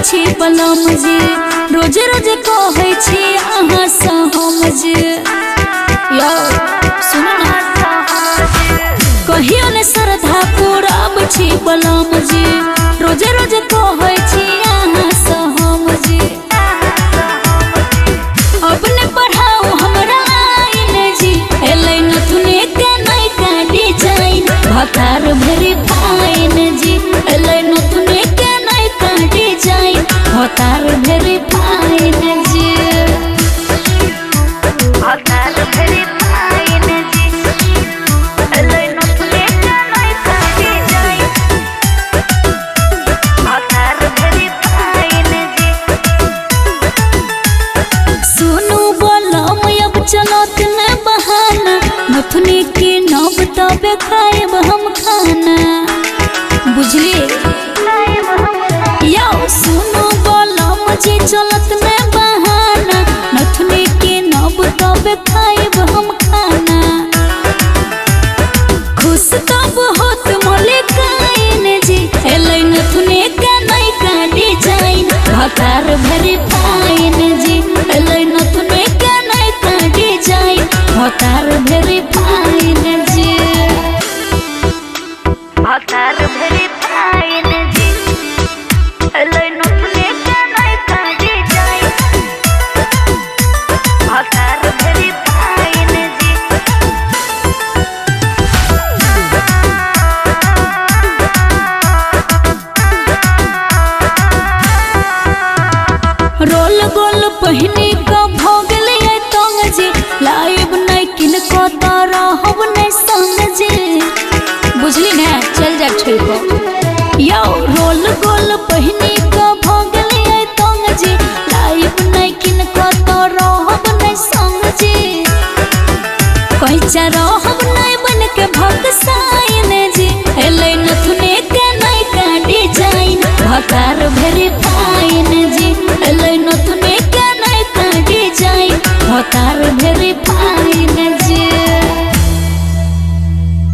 छी बलम जी रोज रोज कहै छी अहाँ से हम जी यो सुनो ना कहियो ने श्रद्धा पूराब छी बलम जी रोज रोज कहै छी अहाँ से हम जी अपने पढ़ाओ हमरा आइन जी एलै नथुने के नहीं का डिजाइन भतार भरी फाइन जी एलै नथुने के नहीं का डिजाइन भतार भरी फाइन जी भतार भरी फाइन जी एलै नथुने के नहीं का डिजाइन भतार भरी फाइन जी सुनु बोलम अब चलत न बहाना नथुनी के नब तबे खाएब हम खाना बुझली यो सुनु बोलम जी चलत न बहाना नथुनी के नब तबे खाएब हम खाना खुश तब होत मलिकाइन जी एलै नथुनी के नहीं का डिजाइन भतार भरी फाइन जी एलै नथुनी के नहीं का डिजाइन भतार भरी फाइन जी भतार भरी फाइन जी एलै नथुनी के नहीं का डिजाइन भतार भरी फाइन जी रोल गोल पहिनी का भोगले तंग जी लाइव नहीं किन को तारा हम नहीं संग जी बुझली ना चल जा ठीक हो यो रोल गोल